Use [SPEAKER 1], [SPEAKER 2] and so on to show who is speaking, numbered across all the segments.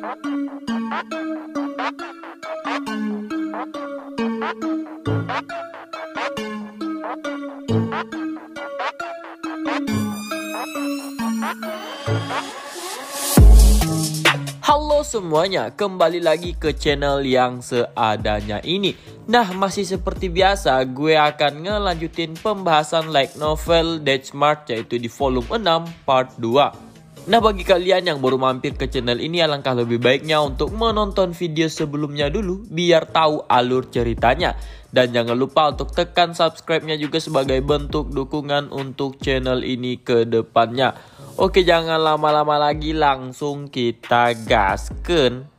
[SPEAKER 1] Halo semuanya, kembali lagi ke channel yang seadanya ini. Nah, masih seperti biasa, gue akan ngelanjutin pembahasan light novel Death March, yaitu di volume 6 part 2. Nah, bagi kalian yang baru mampir ke channel ini, alangkah lebih baiknya untuk menonton video sebelumnya dulu biar tahu alur ceritanya. Dan jangan lupa untuk tekan subscribe-nya juga sebagai bentuk dukungan untuk channel ini ke depannya. Oke, jangan lama-lama lagi, langsung kita gasken.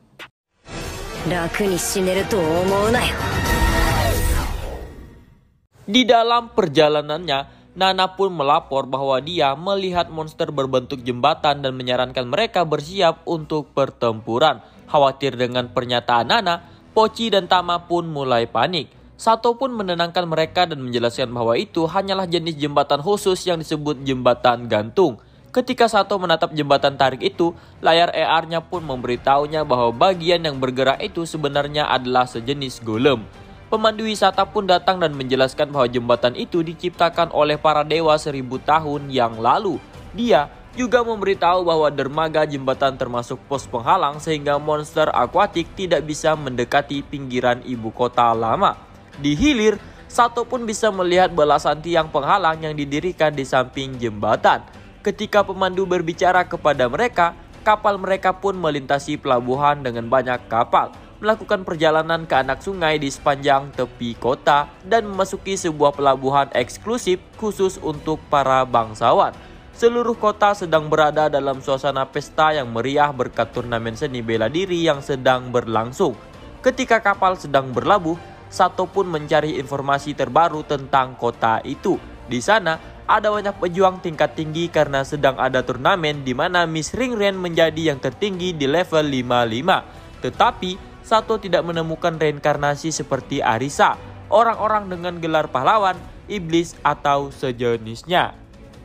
[SPEAKER 1] Di dalam perjalanannya, Nana pun melapor bahwa dia melihat monster berbentuk jembatan dan menyarankan mereka bersiap untuk pertempuran. Khawatir dengan pernyataan Nana, Pochi dan Tama pun mulai panik. Sato pun menenangkan mereka dan menjelaskan bahwa itu hanyalah jenis jembatan khusus yang disebut jembatan gantung. Ketika Sato menatap jembatan tarik itu, layar AR-nya pun memberitahunya bahwa bagian yang bergerak itu sebenarnya adalah sejenis golem. Pemandu wisata pun datang dan menjelaskan bahwa jembatan itu diciptakan oleh para dewa 1000 tahun yang lalu. Dia juga memberitahu bahwa dermaga jembatan termasuk pos penghalang sehingga monster akuatik tidak bisa mendekati pinggiran ibu kota lama. Di hilir, Sato pun bisa melihat belasan tiang penghalang yang didirikan di samping jembatan. Ketika pemandu berbicara kepada mereka, kapal mereka pun melintasi pelabuhan dengan banyak kapal, melakukan perjalanan ke anak sungai di sepanjang tepi kota, dan memasuki sebuah pelabuhan eksklusif khusus untuk para bangsawan. Seluruh kota sedang berada dalam suasana pesta yang meriah berkat turnamen seni bela diri yang sedang berlangsung. Ketika kapal sedang berlabuh, Sato pun mencari informasi terbaru tentang kota itu. Di sana, ada banyak pejuang tingkat tinggi karena sedang ada turnamen di mana Miss Ringren menjadi yang tertinggi di level 55. Tetapi Sato tidak menemukan reinkarnasi seperti Arisa, orang-orang dengan gelar pahlawan, iblis atau sejenisnya.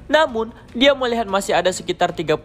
[SPEAKER 1] Namun, dia melihat masih ada sekitar 30.000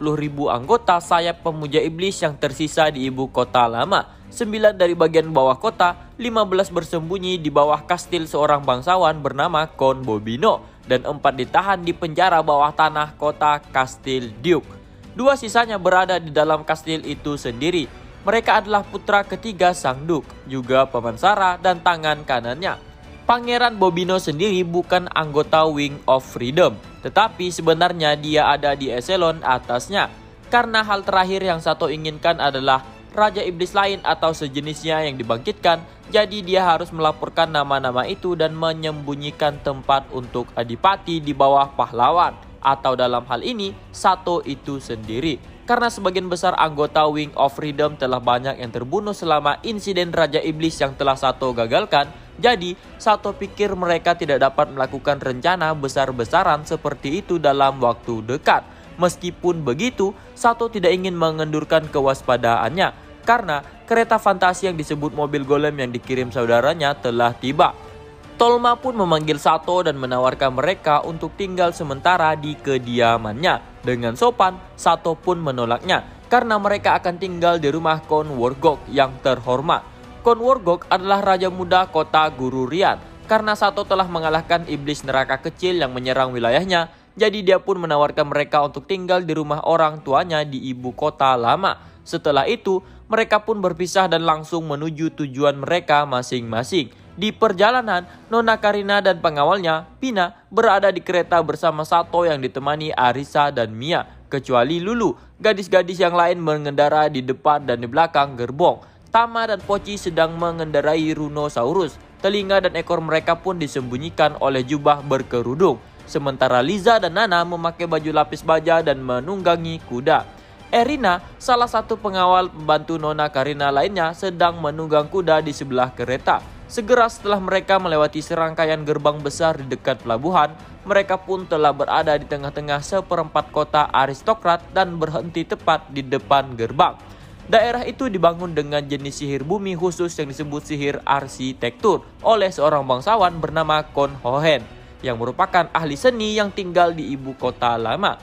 [SPEAKER 1] anggota sayap pemuja iblis yang tersisa di ibu kota lama. 9 dari bagian bawah kota, 15 bersembunyi di bawah kastil seorang bangsawan bernama Kon Bobino, dan 4 ditahan di penjara bawah tanah kota Kastil Duke. 2 sisanya berada di dalam kastil itu sendiri. Mereka adalah putra ketiga sang Duke, juga pemansara dan tangan kanannya. Pangeran Bobino sendiri bukan anggota Wing of Freedom, tetapi sebenarnya dia ada di eselon atasnya. Karena hal terakhir yang Sato inginkan adalah Raja Iblis lain atau sejenisnya yang dibangkitkan, jadi dia harus melaporkan nama-nama itu dan menyembunyikan tempat untuk adipati di bawah pahlawan, atau dalam hal ini Sato itu sendiri. Karena sebagian besar anggota Wing of Freedom telah banyak yang terbunuh selama insiden Raja Iblis yang telah Sato gagalkan, jadi Sato pikir mereka tidak dapat melakukan rencana besar-besaran seperti itu dalam waktu dekat. Meskipun begitu, Sato tidak ingin mengendurkan kewaspadaannya karena kereta fantasi yang disebut mobil golem yang dikirim saudaranya telah tiba. Tolma pun memanggil Sato dan menawarkan mereka untuk tinggal sementara di kediamannya. Dengan sopan, Sato pun menolaknya karena mereka akan tinggal di rumah Kon Worgok yang terhormat. Kon Worgok adalah raja muda kota Gururian. Karena Sato telah mengalahkan iblis neraka kecil yang menyerang wilayahnya, jadi dia pun menawarkan mereka untuk tinggal di rumah orang tuanya di ibu kota lama. Setelah itu, mereka pun berpisah dan langsung menuju tujuan mereka masing-masing. Di perjalanan, Nona Karina dan pengawalnya, Pina, berada di kereta bersama Sato yang ditemani Arisa dan Mia. Kecuali Lulu, gadis-gadis yang lain mengendara di depan dan di belakang gerbong. Tama dan Pochi sedang mengendarai Runosaurus. Telinga dan ekor mereka pun disembunyikan oleh jubah berkerudung. Sementara Liza dan Nana memakai baju lapis baja dan menunggangi kuda. Erina, salah satu pengawal pembantu Nona Karina lainnya, sedang menunggang kuda di sebelah kereta. Segera setelah mereka melewati serangkaian gerbang besar di dekat pelabuhan, mereka pun telah berada di tengah-tengah seperempat kota aristokrat dan berhenti tepat di depan gerbang. Daerah itu dibangun dengan jenis sihir bumi khusus yang disebut sihir arsitektur oleh seorang bangsawan bernama Kon Hohen, yang merupakan ahli seni yang tinggal di ibu kota lama.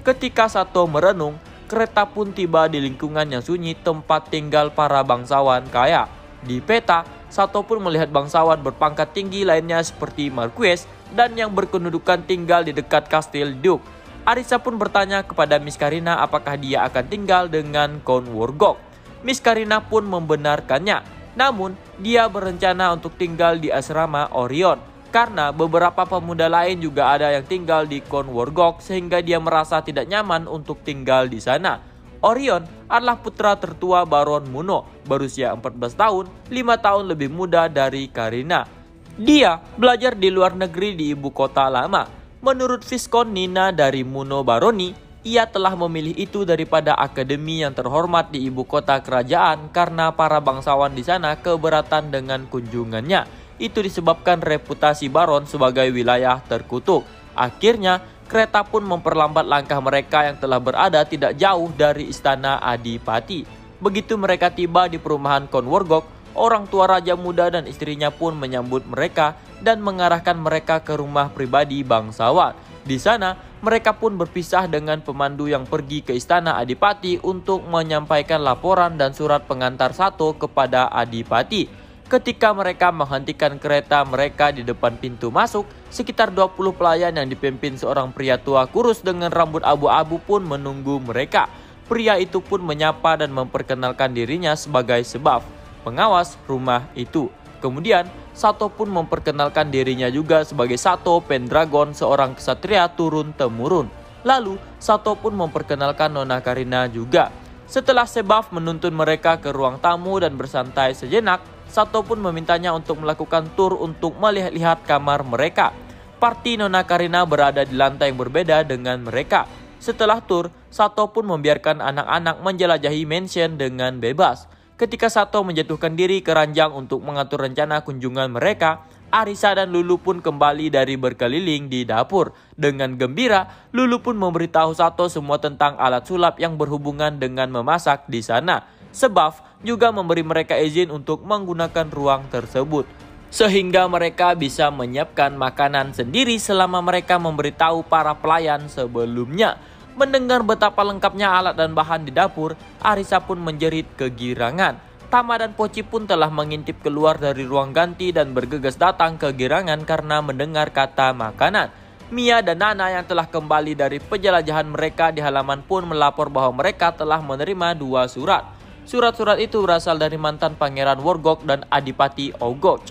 [SPEAKER 1] Ketika Sato merenung, kereta pun tiba di lingkungan yang sunyi tempat tinggal para bangsawan kaya. Di peta, Sato pun melihat bangsawan berpangkat tinggi lainnya seperti Marquess dan yang berkedudukan tinggal di dekat kastil Duke. Arisa pun bertanya kepada Miss Karina apakah dia akan tinggal dengan Count Worgok. Miss Karina pun membenarkannya, namun dia berencana untuk tinggal di asrama Orion karena beberapa pemuda lain juga ada yang tinggal di Count Worgok sehingga dia merasa tidak nyaman untuk tinggal di sana. Orion adalah putra tertua Baron Muno, berusia 14 tahun, 5 tahun lebih muda dari Karina. Dia belajar di luar negeri di ibu kota lama. Menurut Viscount Nina dari Muno Baroni, ia telah memilih itu daripada akademi yang terhormat di ibu kota kerajaan karena para bangsawan di sana keberatan dengan kunjungannya. Itu disebabkan reputasi Baron sebagai wilayah terkutuk. Akhirnya, kereta pun memperlambat langkah mereka yang telah berada tidak jauh dari istana Adipati. Begitu mereka tiba di perumahan Count Worgok, orang tua raja muda dan istrinya pun menyambut mereka dan mengarahkan mereka ke rumah pribadi bangsawan. Di sana, mereka pun berpisah dengan pemandu yang pergi ke istana Adipati untuk menyampaikan laporan dan surat pengantar Sato kepada Adipati. Ketika mereka menghentikan kereta mereka di depan pintu masuk, sekitar 20 pelayan yang dipimpin seorang pria tua kurus dengan rambut abu-abu pun menunggu mereka. Pria itu pun menyapa dan memperkenalkan dirinya sebagai sebab pengawas rumah itu. Kemudian, Sato pun memperkenalkan dirinya juga sebagai Sato Pendragon, seorang ksatria turun-temurun. Lalu, Sato pun memperkenalkan Nona Karina juga. Setelah Sebaf menuntun mereka ke ruang tamu dan bersantai sejenak, Sato pun memintanya untuk melakukan tur untuk melihat-lihat kamar mereka. Parti Nona Karina berada di lantai yang berbeda dengan mereka. Setelah tur, Sato pun membiarkan anak-anak menjelajahi mansion dengan bebas. Ketika Sato menjatuhkan diri ke ranjang untuk mengatur rencana kunjungan mereka, Arisa dan Lulu pun kembali dari berkeliling di dapur. Dengan gembira, Lulu pun memberitahu Sato semua tentang alat sulap yang berhubungan dengan memasak di sana. Sebab juga memberi mereka izin untuk menggunakan ruang tersebut, sehingga mereka bisa menyiapkan makanan sendiri selama mereka memberitahu para pelayan sebelumnya. Mendengar betapa lengkapnya alat dan bahan di dapur, Arisa pun menjerit kegirangan. Tama dan Poci pun telah mengintip keluar dari ruang ganti dan bergegas datang kegirangan karena mendengar kata makanan. Mia dan Nana yang telah kembali dari penjelajahan mereka di halaman pun melapor bahwa mereka telah menerima 2 surat. Surat-surat itu berasal dari mantan Pangeran Worgok dan Adipati Ogok.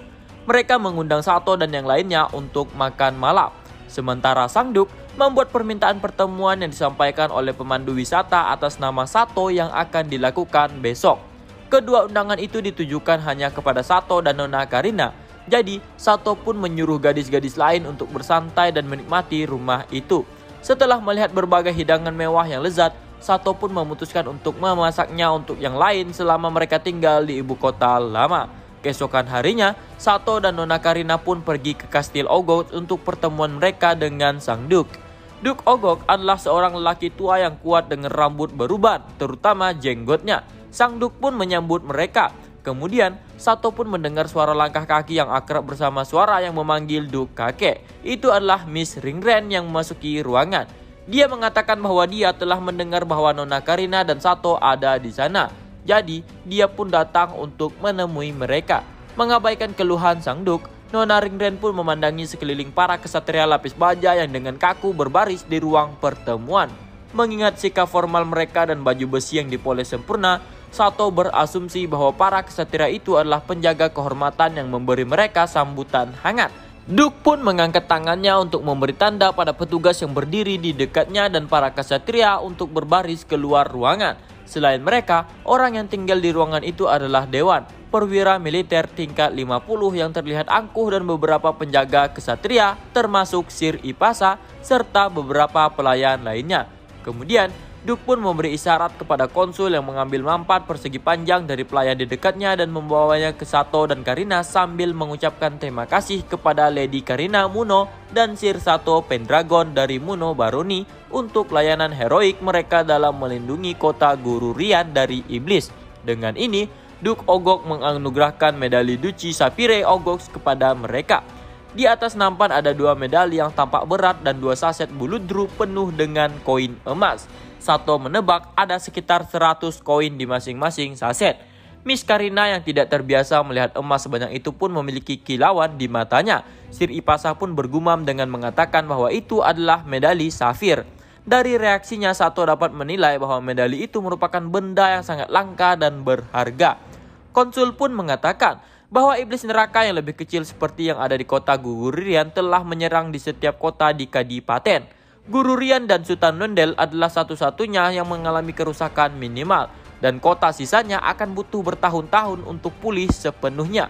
[SPEAKER 1] Mereka mengundang Sato dan yang lainnya untuk makan malam. Sementara Sang Duk membuat permintaan pertemuan yang disampaikan oleh pemandu wisata atas nama Sato yang akan dilakukan besok. Kedua undangan itu ditujukan hanya kepada Sato dan Nona Karina. Jadi, Sato pun menyuruh gadis-gadis lain untuk bersantai dan menikmati rumah itu. Setelah melihat berbagai hidangan mewah yang lezat, Sato pun memutuskan untuk memasaknya untuk yang lain selama mereka tinggal di ibu kota lama. Keesokan harinya, Sato dan Nona Karina pun pergi ke kastil Ogok untuk pertemuan mereka dengan Sang Duk. Duk Ogok adalah seorang lelaki tua yang kuat dengan rambut beruban, terutama jenggotnya. Sang Duk pun menyambut mereka. Kemudian, Sato pun mendengar suara langkah kaki yang akrab bersama suara yang memanggil Duk kakek. Itu adalah Miss Ringren yang memasuki ruangan. Dia mengatakan bahwa dia telah mendengar bahwa Nona Karina dan Sato ada di sana. Jadi, dia pun datang untuk menemui mereka. Mengabaikan keluhan Sang Duk, Nona Ringren pun memandangi sekeliling para ksatria lapis baja yang dengan kaku berbaris di ruang pertemuan. Mengingat sikap formal mereka dan baju besi yang dipoles sempurna, Sato berasumsi bahwa para ksatria itu adalah penjaga kehormatan yang memberi mereka sambutan hangat. Duk pun mengangkat tangannya untuk memberi tanda pada petugas yang berdiri di dekatnya dan para ksatria untuk berbaris keluar ruangan. Selain mereka, orang yang tinggal di ruangan itu adalah Dewan, perwira militer tingkat 50 yang terlihat angkuh dan beberapa penjaga ksatria termasuk Sir Ipasa serta beberapa pelayan lainnya. Kemudian, Duk pun memberi isyarat kepada konsul yang mengambil mampat persegi panjang dari pelayan di dekatnya dan membawanya ke Sato dan Karina sambil mengucapkan terima kasih kepada Lady Karina Muno dan Sir Sato Pendragon dari Muno Baroni untuk layanan heroik mereka dalam melindungi kota Gururian dari iblis. Dengan ini, Duk Ogok menganugerahkan medali Duci Sapphire Ogok kepada mereka. Di atas nampan ada 2 medali yang tampak berat dan 2 saset buludru penuh dengan koin emas. Sato menebak ada sekitar 100 koin di masing-masing saset. Miss Karina yang tidak terbiasa melihat emas sebanyak itu pun memiliki kilauan di matanya. Sir Ipasa pun bergumam dengan mengatakan bahwa itu adalah medali safir. Dari reaksinya, Sato dapat menilai bahwa medali itu merupakan benda yang sangat langka dan berharga. Konsul pun mengatakan bahwa iblis neraka yang lebih kecil seperti yang ada di kota Gugurian telah menyerang di setiap kota di Kadipaten. Gururian dan Sultan Wendel adalah satu-satunya yang mengalami kerusakan minimal, dan kota sisanya akan butuh bertahun-tahun untuk pulih sepenuhnya.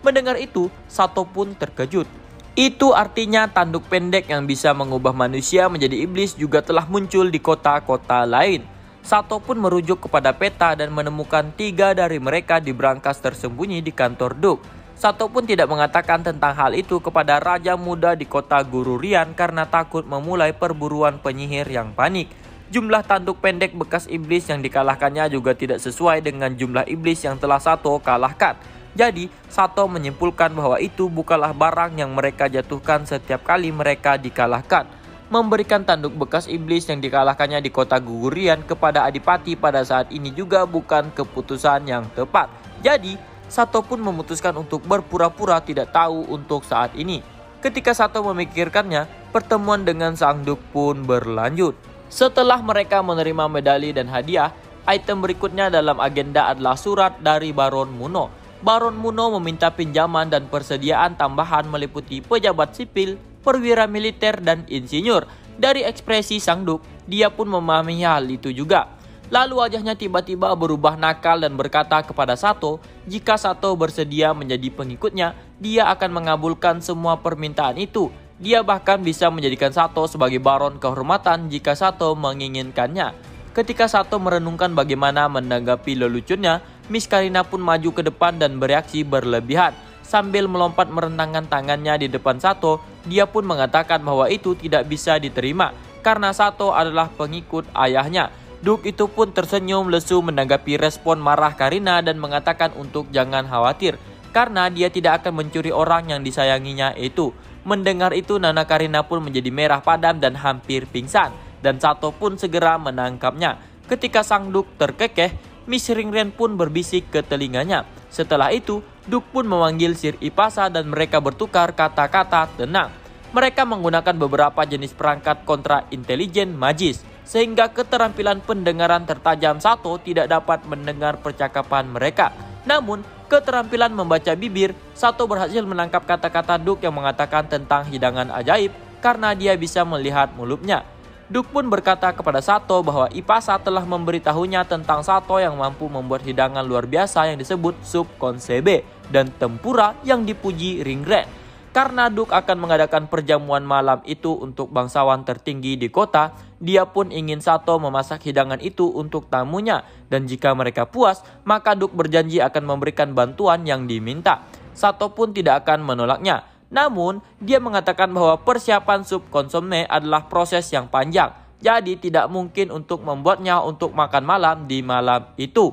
[SPEAKER 1] Mendengar itu, Sato pun terkejut. Itu artinya tanduk pendek yang bisa mengubah manusia menjadi iblis juga telah muncul di kota-kota lain. Sato pun merujuk kepada peta dan menemukan 3 dari mereka di brankas tersembunyi di kantor Duk. Sato pun tidak mengatakan tentang hal itu kepada Raja Muda di kota Gururian karena takut memulai perburuan penyihir yang panik. Jumlah tanduk pendek bekas iblis yang dikalahkannya juga tidak sesuai dengan jumlah iblis yang telah Sato kalahkan. Jadi, Sato menyimpulkan bahwa itu bukanlah barang yang mereka jatuhkan setiap kali mereka dikalahkan. Memberikan tanduk bekas iblis yang dikalahkannya di kota Gugurian kepada Adipati pada saat ini juga bukan keputusan yang tepat. Jadi, Sato pun memutuskan untuk berpura-pura tidak tahu untuk saat ini. Ketika Sato memikirkannya, pertemuan dengan Sang Duk pun berlanjut. Setelah mereka menerima medali dan hadiah, item berikutnya dalam agenda adalah surat dari Baron Muno. Baron Muno meminta pinjaman dan persediaan tambahan meliputi pejabat sipil, perwira militer, dan insinyur. Dari ekspresi Sang Duk, dia pun memahami hal itu juga. Lalu wajahnya tiba-tiba berubah nakal dan berkata kepada Sato, jika Sato bersedia menjadi pengikutnya, dia akan mengabulkan semua permintaan itu. Dia bahkan bisa menjadikan Sato sebagai baron kehormatan jika Sato menginginkannya. Ketika Sato merenungkan bagaimana menanggapi leluconnya, Miss Karina pun maju ke depan dan bereaksi berlebihan. Sambil melompat merentangkan tangannya di depan Sato, dia pun mengatakan bahwa itu tidak bisa diterima karena Sato adalah pengikut ayahnya. Duk itu pun tersenyum lesu menanggapi respon marah Karina dan mengatakan untuk jangan khawatir karena dia tidak akan mencuri orang yang disayanginya itu. Mendengar itu, Nana Karina pun menjadi merah padam dan hampir pingsan, dan Sato pun segera menangkapnya. Ketika Sang Duk terkekeh, Miss Ringren pun berbisik ke telinganya. Setelah itu, Duk pun memanggil Sir Ipasa dan mereka bertukar kata-kata tenang. Mereka menggunakan beberapa jenis perangkat kontra intelijen magis, sehingga keterampilan pendengaran tertajam Sato tidak dapat mendengar percakapan mereka. Namun, keterampilan membaca bibir, Sato berhasil menangkap kata-kata Duk yang mengatakan tentang hidangan ajaib karena dia bisa melihat mulutnya. Duk pun berkata kepada Sato bahwa Ipasa telah memberitahunya tentang Sato yang mampu membuat hidangan luar biasa yang disebut sup konsebe dan tempura yang dipuji Ringren. Karena Duk akan mengadakan perjamuan malam itu untuk bangsawan tertinggi di kota, dia pun ingin Sato memasak hidangan itu untuk tamunya. Dan jika mereka puas, maka Duk berjanji akan memberikan bantuan yang diminta. Sato pun tidak akan menolaknya. Namun, dia mengatakan bahwa persiapan sup konsome adalah proses yang panjang. Jadi tidak mungkin untuk membuatnya untuk makan malam di malam itu.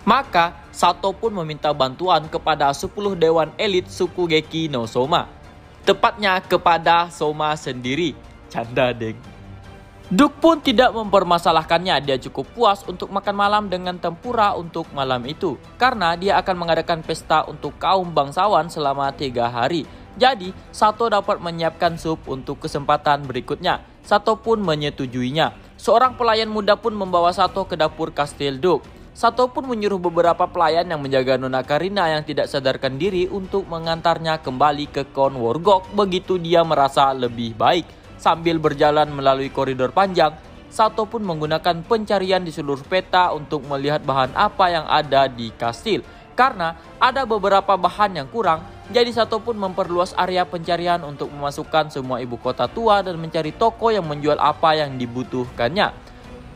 [SPEAKER 1] Maka, Sato pun meminta bantuan kepada 10 dewan elit suku Geki no Soma. Tepatnya kepada Soma sendiri. Canda deng. Duk pun tidak mempermasalahkannya, dia cukup puas untuk makan malam dengan tempura untuk malam itu. Karena dia akan mengadakan pesta untuk kaum bangsawan selama 3 hari. Jadi, Sato dapat menyiapkan sup untuk kesempatan berikutnya. Sato pun menyetujuinya. Seorang pelayan muda pun membawa Sato ke dapur kastil Duk. Sato pun menyuruh beberapa pelayan yang menjaga Nona Karina yang tidak sadarkan diri untuk mengantarnya kembali ke Kon Worgok begitu dia merasa lebih baik. Sambil berjalan melalui koridor panjang, Sato pun menggunakan pencarian di seluruh peta untuk melihat bahan apa yang ada di kastil. Karena ada beberapa bahan yang kurang, jadi Sato pun memperluas area pencarian untuk memasukkan semua ibu kota tua dan mencari toko yang menjual apa yang dibutuhkannya.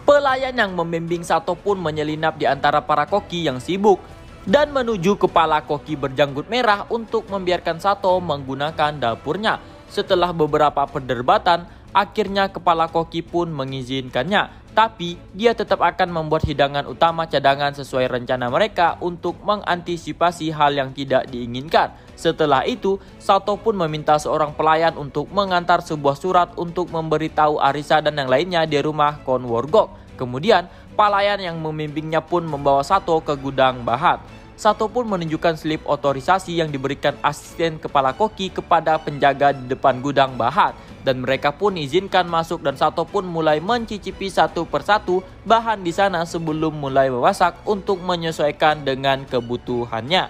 [SPEAKER 1] Pelayan yang membimbing Sato pun menyelinap di antara para koki yang sibuk dan menuju kepala koki berjanggut merah untuk membiarkan Sato menggunakan dapurnya. Setelah beberapa perdebatan, akhirnya kepala koki pun mengizinkannya. tapi dia tetap akan membuat hidangan utama cadangan sesuai rencana mereka untuk mengantisipasi hal yang tidak diinginkan. Setelah itu, Sato pun meminta seorang pelayan untuk mengantar sebuah surat untuk memberitahu Arisa dan yang lainnya di rumah Konworgok. Kemudian, pelayan yang membimbingnya pun membawa Sato ke gudang bahan. Sato pun menunjukkan slip otorisasi yang diberikan asisten kepala koki kepada penjaga di depan gudang bahan. Dan mereka pun izinkan masuk dan Sato pun mulai mencicipi satu persatu bahan di sana sebelum mulai memasak untuk menyesuaikan dengan kebutuhannya.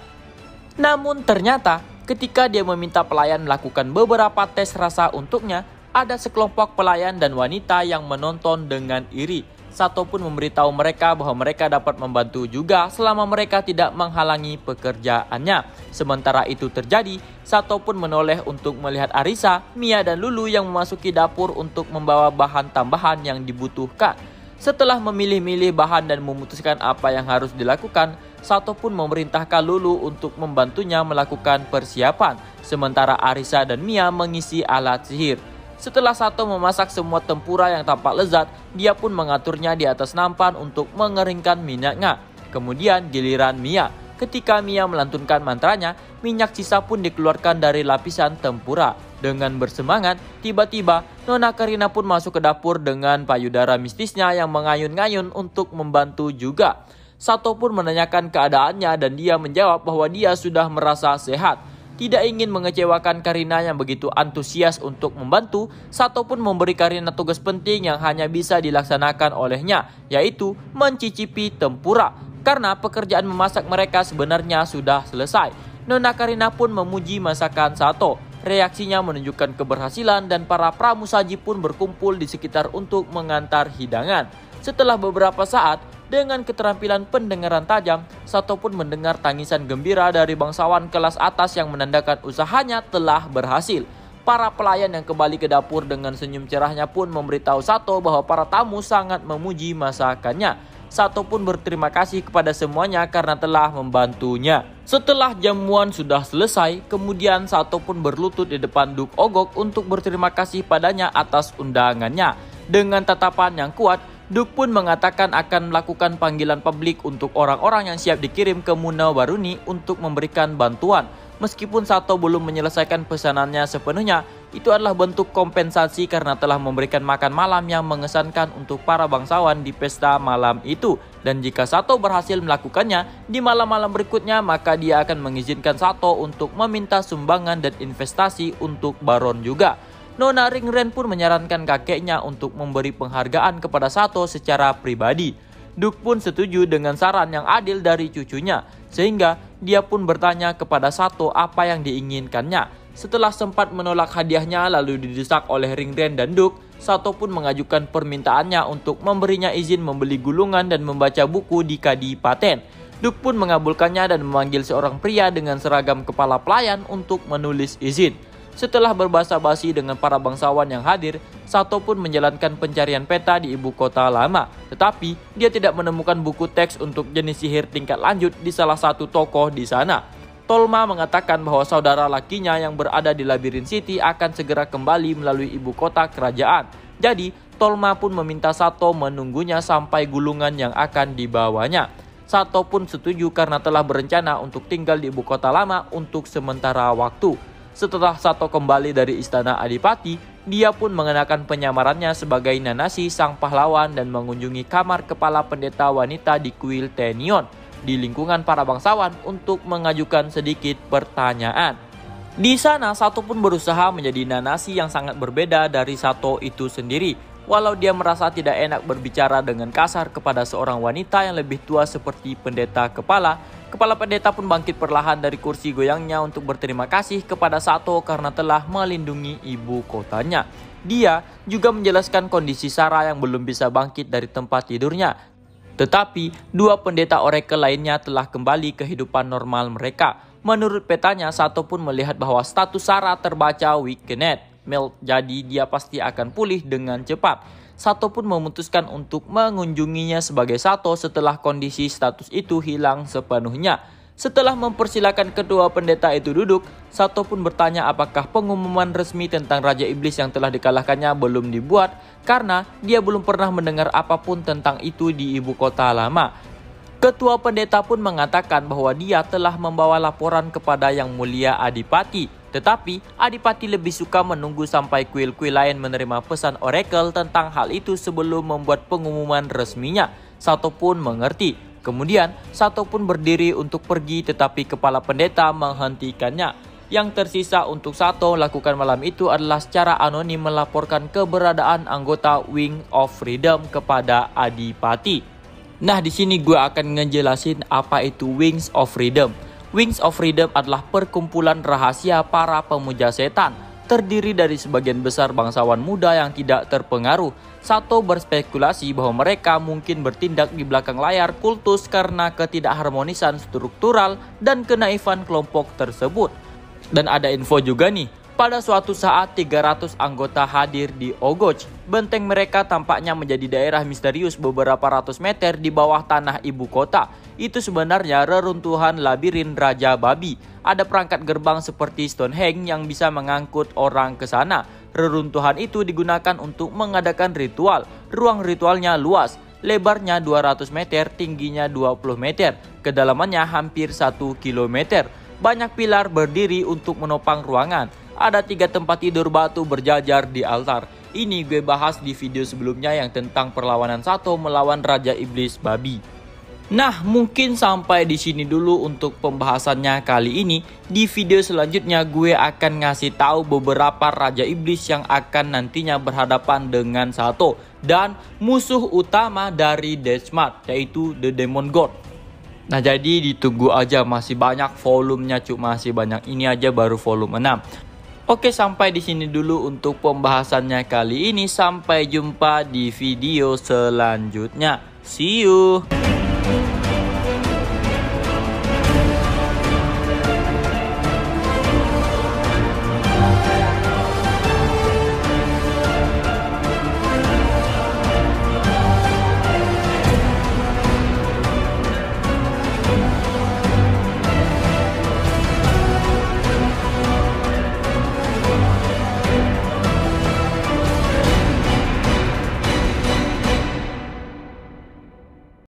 [SPEAKER 1] Namun ternyata ketika dia meminta pelayan melakukan beberapa tes rasa untuknya, ada sekelompok pelayan dan wanita yang menonton dengan iri. Sato pun memberitahu mereka bahwa mereka dapat membantu juga selama mereka tidak menghalangi pekerjaannya. Sementara itu terjadi, Sato pun menoleh untuk melihat Arisa, Mia dan Lulu yang memasuki dapur untuk membawa bahan tambahan yang dibutuhkan. Setelah memilih-milih bahan dan memutuskan apa yang harus dilakukan, Sato pun memerintahkan Lulu untuk membantunya melakukan persiapan, sementara Arisa dan Mia mengisi alat sihir. Setelah Sato memasak semua tempura yang tampak lezat, dia pun mengaturnya di atas nampan untuk mengeringkan minyaknya. Kemudian giliran Mia. Ketika Mia melantunkan mantranya, minyak sisa pun dikeluarkan dari lapisan tempura. Dengan bersemangat, tiba-tiba Nona Karina pun masuk ke dapur dengan payudara mistisnya yang mengayun-ngayun untuk membantu juga. Sato pun menanyakan keadaannya dan dia menjawab bahwa dia sudah merasa sehat. Tidak ingin mengecewakan Karina yang begitu antusias untuk membantu, Sato pun memberi Karina tugas penting yang hanya bisa dilaksanakan olehnya, yaitu mencicipi tempura. Karena pekerjaan memasak mereka sebenarnya sudah selesai. Nona Karina pun memuji masakan Sato. Reaksinya menunjukkan keberhasilan dan para pramusaji pun berkumpul di sekitar untuk mengantar hidangan. Setelah beberapa saat, dengan keterampilan pendengaran tajam, Sato pun mendengar tangisan gembira dari bangsawan kelas atas yang menandakan usahanya telah berhasil. Para pelayan yang kembali ke dapur dengan senyum cerahnya pun memberitahu Sato bahwa para tamu sangat memuji masakannya. Sato pun berterima kasih kepada semuanya karena telah membantunya. Setelah jamuan sudah selesai, kemudian Sato pun berlutut di depan Duk Ogok untuk berterima kasih padanya atas undangannya. Dengan tatapan yang kuat, Duk pun mengatakan akan melakukan panggilan publik untuk orang-orang yang siap dikirim ke Munawaruni untuk memberikan bantuan. Meskipun Sato belum menyelesaikan pesanannya sepenuhnya, itu adalah bentuk kompensasi karena telah memberikan makan malam yang mengesankan untuk para bangsawan di pesta malam itu. Dan jika Sato berhasil melakukannya di malam-malam berikutnya, maka dia akan mengizinkan Sato untuk meminta sumbangan dan investasi untuk Baron juga. Nona Ringren pun menyarankan kakeknya untuk memberi penghargaan kepada Sato secara pribadi. Duk pun setuju dengan saran yang adil dari cucunya, sehingga dia pun bertanya kepada Sato apa yang diinginkannya. Setelah sempat menolak hadiahnya lalu didesak oleh Ringren dan Duk, Sato pun mengajukan permintaannya untuk memberinya izin membeli gulungan dan membaca buku di Kadipaten. Duk pun mengabulkannya dan memanggil seorang pria dengan seragam kepala pelayan untuk menulis izin. Setelah berbasa-basi dengan para bangsawan yang hadir, Sato pun menjalankan pencarian peta di ibu kota lama. Tetapi, dia tidak menemukan buku teks untuk jenis sihir tingkat lanjut di salah satu toko di sana. Tolma mengatakan bahwa saudara lakinya yang berada di Labirin City akan segera kembali melalui ibu kota kerajaan. Jadi, Tolma pun meminta Sato menunggunya sampai gulungan yang akan dibawanya. Sato pun setuju karena telah berencana untuk tinggal di ibu kota lama untuk sementara waktu. Setelah Sato kembali dari istana Adipati, dia pun mengenakan penyamarannya sebagai Nanasi sang pahlawan dan mengunjungi kamar kepala pendeta wanita di kuil Tenion di lingkungan para bangsawan untuk mengajukan sedikit pertanyaan. Di sana Sato pun berusaha menjadi Nanasi yang sangat berbeda dari Sato itu sendiri. Walau dia merasa tidak enak berbicara dengan kasar kepada seorang wanita yang lebih tua seperti pendeta kepala pendeta pun bangkit perlahan dari kursi goyangnya untuk berterima kasih kepada Sato karena telah melindungi ibu kotanya. Dia juga menjelaskan kondisi Sarah yang belum bisa bangkit dari tempat tidurnya. Tetapi dua pendeta oracle lainnya telah kembali ke kehidupan normal mereka. Menurut petanya, Sato pun melihat bahwa status Sarah terbaca weakened. Jadi dia pasti akan pulih dengan cepat. Sato pun memutuskan untuk mengunjunginya sebagai Sato setelah kondisi status itu hilang sepenuhnya. Setelah mempersilahkan kedua pendeta itu duduk, Sato pun bertanya apakah pengumuman resmi tentang Raja Iblis yang telah dikalahkannya belum dibuat karena dia belum pernah mendengar apapun tentang itu di ibu kota lama. Ketua pendeta pun mengatakan bahwa dia telah membawa laporan kepada Yang Mulia Adipati. Tetapi Adipati lebih suka menunggu sampai kuil-kuil lain menerima pesan oracle tentang hal itu sebelum membuat pengumuman resminya. Sato pun mengerti. Kemudian Sato pun berdiri untuk pergi tetapi kepala pendeta menghentikannya. Yang tersisa untuk Sato lakukan malam itu adalah secara anonim melaporkan keberadaan anggota Wings of Freedom kepada Adipati. Nah, di sini gue akan ngejelasin apa itu Wings of Freedom. Wings of Freedom adalah perkumpulan rahasia para pemuja setan. Terdiri dari sebagian besar bangsawan muda yang tidak terpengaruh. Sato berspekulasi bahwa mereka mungkin bertindak di belakang layar kultus karena ketidakharmonisan struktural dan kenaifan kelompok tersebut. Dan ada info juga nih, pada suatu saat 300 anggota hadir di Ogoch. Benteng mereka tampaknya menjadi daerah misterius beberapa ratus meter di bawah tanah ibu kota. Itu sebenarnya reruntuhan labirin Raja Babi. Ada perangkat gerbang seperti Stonehenge yang bisa mengangkut orang ke sana. Reruntuhan itu digunakan untuk mengadakan ritual. Ruang ritualnya luas, lebarnya 200 meter, tingginya 20 meter, kedalamannya hampir 1 kilometer. Banyak pilar berdiri untuk menopang ruangan. Ada 3 tempat tidur batu berjajar di altar. Ini gue bahas di video sebelumnya yang tentang perlawanan Sato melawan Raja Iblis Babi. Nah, mungkin sampai di sini dulu untuk pembahasannya kali ini. Di video selanjutnya gue akan ngasih tahu beberapa Raja Iblis yang akan nantinya berhadapan dengan Sato dan musuh utama dari Deathmark, yaitu The Demon God. Nah, jadi ditunggu aja, masih banyak volumenya cuy, masih banyak. Ini aja baru volume 6. Oke, sampai di sini dulu untuk pembahasannya kali ini. Sampai jumpa di video selanjutnya. See you.